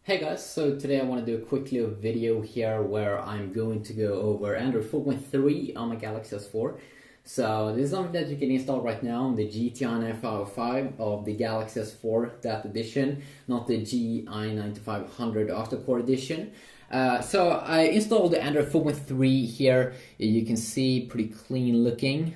Hey guys, so today I want to do a quick little video here where I'm going to go over Android 4.3 on my Galaxy S4. So this is something that you can install right now on the GTI 9505 of the Galaxy S4, that edition, not the GI9500 octa-core edition. So I installed the Android 4.3 here. You can see pretty clean looking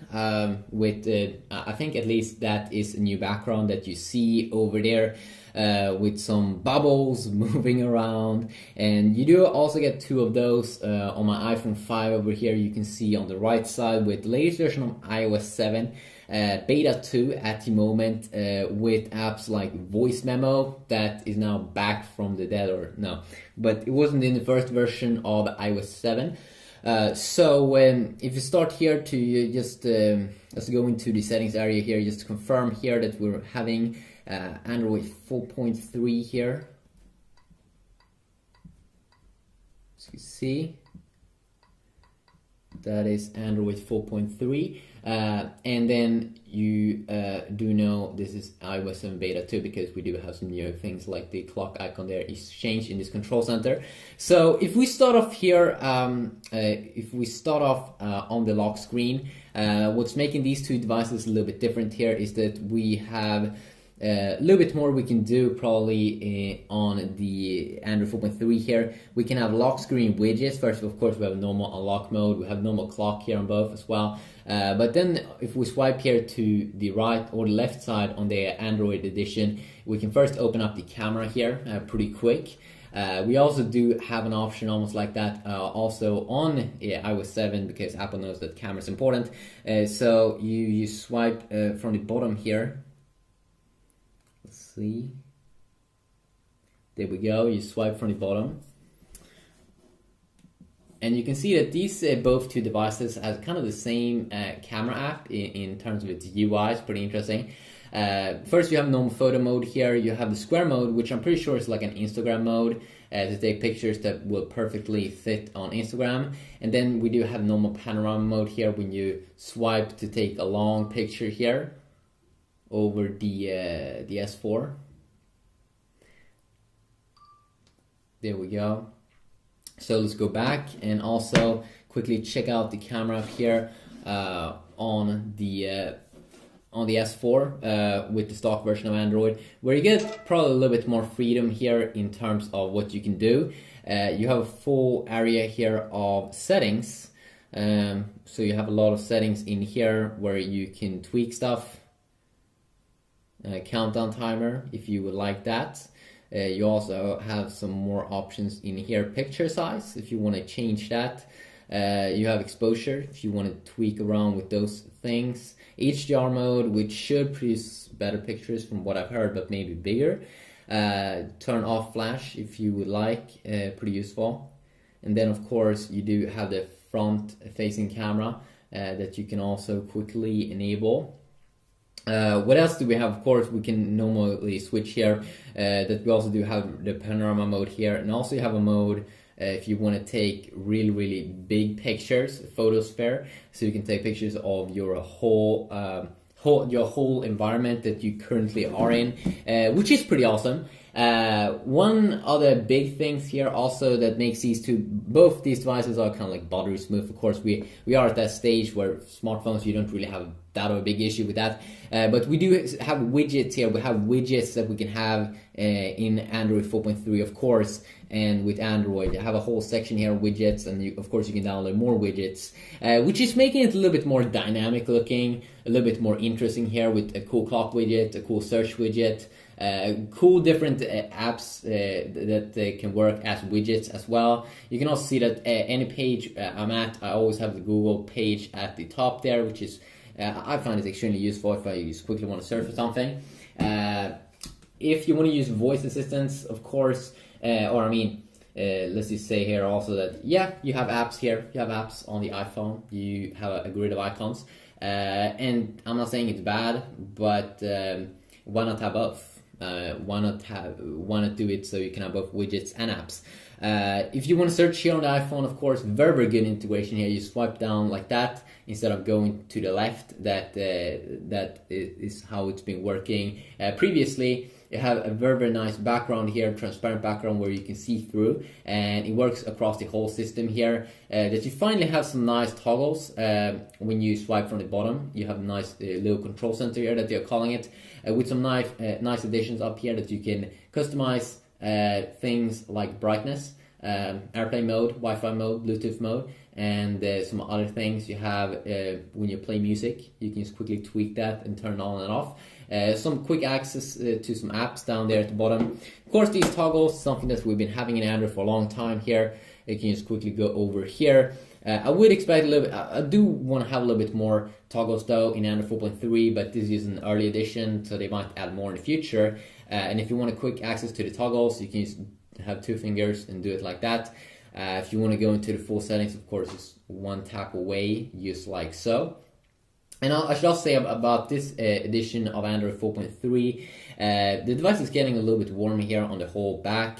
with I think at least that is a new background that you see over there. With some bubbles moving around, and you do also get two of those on my iPhone 5 over here. You can see on the right side with the latest version of iOS 7 beta 2 at the moment, with apps like voice memo that is now back from the dead, or no, but it wasn't in the first version of iOS 7. So if you start here to just let's go into the settings area here, just to confirm here that we're having Android 4.3 here. So you see that is Android 4.3, and then you do know this is iOS 7 beta 2, because we do have some new things like the clock icon there is changed in this control center. So if we start off here, on the lock screen, what's making these two devices a little bit different here is that we have a little bit more we can do probably on the Android 4.3 here. We can have lock screen widgets. First, of course, we have normal unlock mode. We have normal clock here on both as well. But then if we swipe here to the right or the left side on the Android edition, we can first open up the camera here pretty quick. We also do have an option almost like that also on iOS 7, because Apple knows that camera is important. So you swipe from the bottom here. Let's see. There we go. You swipe from the bottom, and you can see that these both two devices have kind of the same camera app in terms of its UI. It's pretty interesting. First, you have normal photo mode here. You have the square mode, which I'm pretty sure is like an Instagram mode to take pictures that will perfectly fit on Instagram. And then we do have normal panorama mode here when you swipe to take a long picture here over the S4. There we go. So let's go back and also quickly check out the camera up here on the S4 with the stock version of Android, where you get probably a little bit more freedom here in terms of what you can do. You have a full area here of settings, so you have a lot of settings in here where you can tweak stuff. Countdown timer if you would like that. You also have some more options in here. Picture size if you want to change that. You have exposure if you want to tweak around with those things. HDR mode, which should produce better pictures from what I've heard, but maybe bigger. Turn off flash if you would like, pretty useful. And then of course you do have the front facing camera that you can also quickly enable. What else do we have? Of course, we can normally switch here. That we also do have the panorama mode here, and also you have a mode if you want to take really big pictures, photosphere, so you can take pictures of your whole environment that you currently are in, which is pretty awesome. One other big things here also that makes both these devices are kind of like buttery smooth. Of course, we are at that stage where smartphones, you don't really have that of a big issue with that, but we do have widgets here. We have widgets that we can have in Android 4.3, of course, and with Android you have a whole section here of widgets, and of course you can download more widgets, which is making it a little bit more dynamic looking, a little bit more interesting here, with a cool clock widget, a cool search widget, cool different apps that can work as widgets as well. You can also see that any page I'm at, I always have the Google page at the top there, which is I find it extremely useful if I just quickly want to search for something. If you want to use voice assistants, of course, or I mean, let's just say here also that, yeah, you have apps here. You have apps on the iPhone. You have a grid of icons. And I'm not saying it's bad, but why not have both? why not do it so you can have both widgets and apps. If you want to search here on the iPhone, of course, very good integration here. You swipe down like that instead of going to the left. That is how it's been working previously. You have a very nice background here, transparent background where you can see through, and it works across the whole system here. That you finally have some nice toggles when you swipe from the bottom. You have a nice little control center here that they're calling it, with some nice additions up here that you can customize things like brightness, airplane mode, Wi-Fi mode, Bluetooth mode, and some other things you have when you play music. You can just quickly tweak that and turn it on and off. Some quick access to some apps down there at the bottom. Of course, these toggles, something that we've been having in Android for a long time here. You can just quickly go over here. I would expect a little bit, I do want to have a little bit more toggles though in Android 4.3, but this is an early edition, so they might add more in the future. And if you want a quick access to the toggles, you can just have 2 fingers and do it like that. If you want to go into the full settings, of course, it's one tap away, just like so. And I should also say about this edition of Android 4.3, the device is getting a little bit warmer here on the whole back,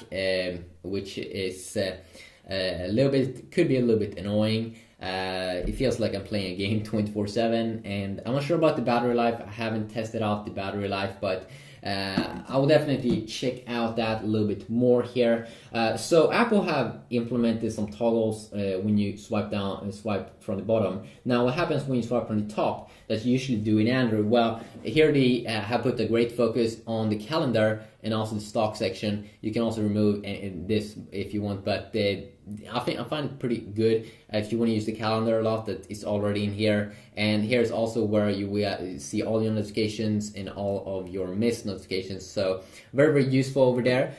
which is a little bit, could be a little bit annoying. It feels like I'm playing a game 24/7, and I'm not sure about the battery life. I haven't tested out the battery life, but I will definitely check out that a little bit more here. So Apple have implemented some toggles when you swipe down and swipe from the bottom. Now what happens when you swipe from the top that you usually do in Android? Well, here they have put a great focus on the calendar and also the stock section. You can also remove this if you want, but I find it pretty good if you want to use the calendar a lot, that it's already in here. And here's also where you will see all your notifications and all of your missed notifications, so very useful over there.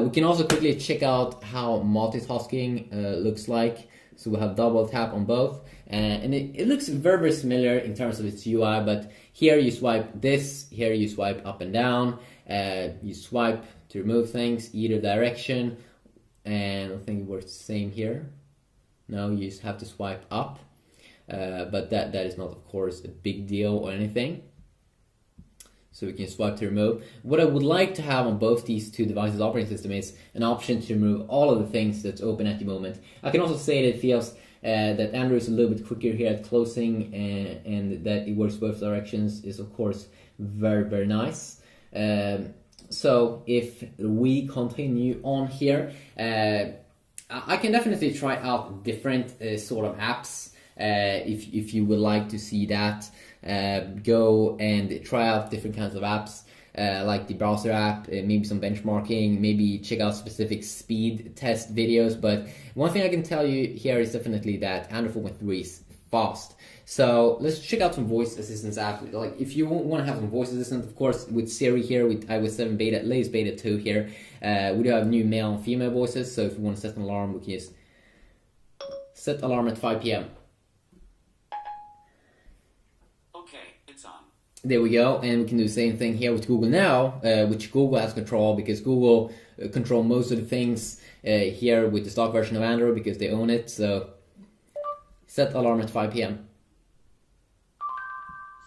We can also quickly check out how multitasking looks like. So we have double tap on both, and it looks very similar in terms of its UI, but here you swipe this, here you swipe up and down, you swipe to remove things either direction, and I think it works the same here. No, you just have to swipe up, but that is not, of course, a big deal or anything. So we can swipe to remove. What I would like to have on both these two devices' operating system is an option to remove all of the things that's open at the moment. I can also say that it feels that Android is a little bit quicker here at closing, and that it works both directions is, of course, very nice. So if we continue on here, I can definitely try out different sort of apps. If you would like to see that, go and try out different kinds of apps, like the browser app, maybe some benchmarking, maybe check out specific speed test videos. But one thing I can tell you here is definitely that Android 4.3 is fast. So let's check out some voice assistance apps. Like if you want to have some voice assistant, of course, with Siri here, with iOS 7 beta, latest beta 2 here, we do have new male and female voices. So if you want to set an alarm, we can just set alarm at 5 p.m. There we go, and we can do the same thing here with Google Now, which Google has control, because Google control most of the things here with the stock version of Android, because they own it. So set alarm at 5 p.m.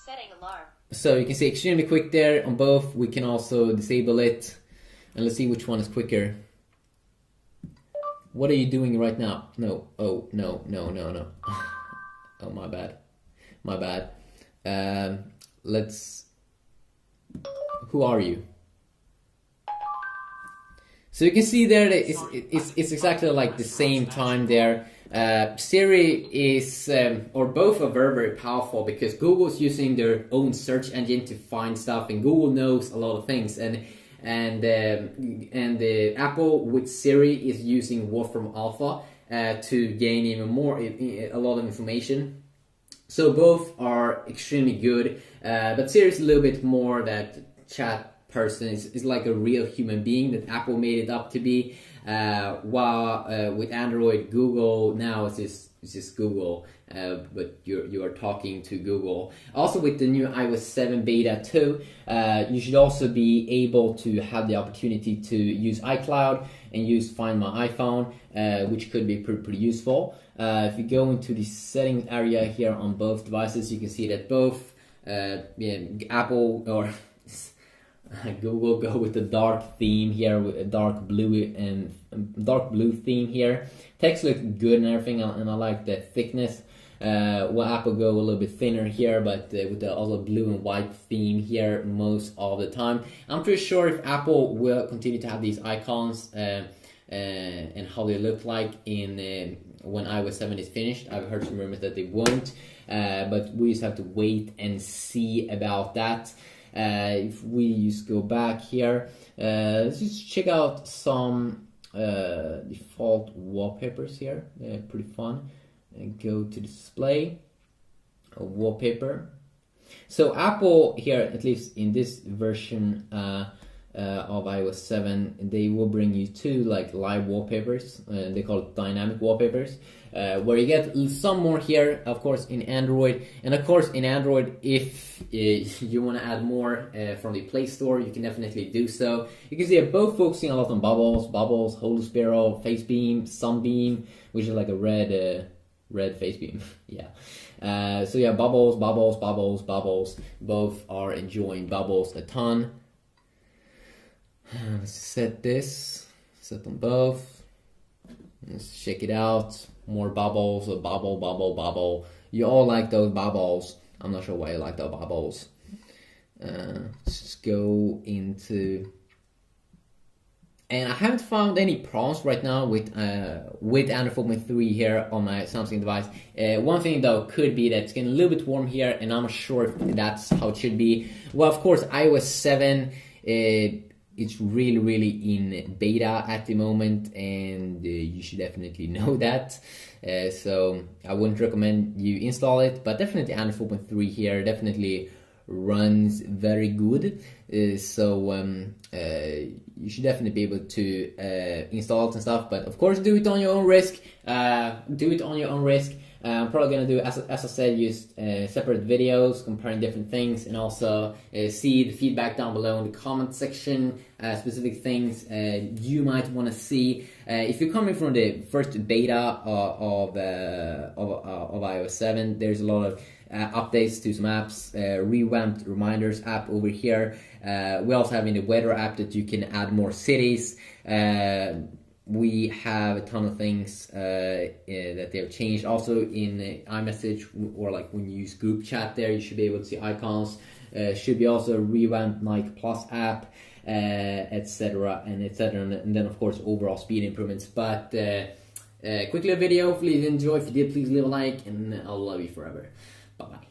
Setting alarm. So you can see extremely quick there on both. We can also disable it, and let's see which one is quicker. What are you doing right now? No, oh, no. Oh, my bad. Who are you? So you can see there that it's exactly like the same time there. Siri is, or both are very powerful, because Google's using their own search engine to find stuff, and Google knows a lot of things, and Apple with Siri is using Wolfram Alpha to gain even more, a lot of information. So both are extremely good, but Siri is a little bit more that chat person, is like a real human being that Apple made it up to be, while with Android, Google Now is just Google, but you are talking to Google. Also with the new iOS 7 beta 2, you should also be able to have the opportunity to use iCloud and use Find My iPhone, which could be pretty useful. If you go into the settings area here on both devices, you can see that both Apple, or Google go with the dark theme here, with a dark blue theme here. Text looks good and everything, and I like the thickness. Well, Apple go a little bit thinner here, but with the also blue and white theme here most of the time. I'm pretty sure if Apple will continue to have these icons and how they look like in when iOS 7 is finished. I've heard some rumors that they won't, but we just have to wait and see about that. If we just go back here, let's just check out some default wallpapers here. Pretty fun. And go to display, a wallpaper. So Apple here, at least in this version of iOS 7, they will bring you two like live wallpapers. They call it dynamic wallpapers, where you get some more here, of course, in Android. And of course, in Android, if you want to add more from the Play Store, you can definitely do so. You can see they're both focusing a lot on bubbles, holy spiral, face beam, sunbeam, which is like a red face beam. Yeah. So yeah, bubbles. Both are enjoying bubbles a ton. Let's set on both. Let's check it out. More bubbles, a bubble. You all like those bubbles. I'm not sure why you like those bubbles. Let's just go into... And I haven't found any problems right now with Android 4.3 here on my Samsung device. One thing though could be that it's getting a little bit warm here, and I'm not sure if that's how it should be. Well, of course, iOS 7, it's really in beta at the moment, and you should definitely know that. So I wouldn't recommend you install it, but definitely Android 4.3 here definitely runs very good. So you should definitely be able to install it and stuff, but of course do it on your own risk. I'm probably gonna do, as I said, use separate videos comparing different things, and also see the feedback down below in the comment section, specific things you might want to see. If you're coming from the first beta of iOS 7, there's a lot of updates to some apps, revamped reminders app over here. We also have in the weather app that you can add more cities. We have a ton of things that they have changed. Also in iMessage, or like when you use group chat there, you should be able to see icons. Should be also a revamped Nike Plus app, etc. And then of course overall speed improvements. But quick little video. Hopefully you enjoy. If you did, please leave a like, and I'll love you forever. Bye bye.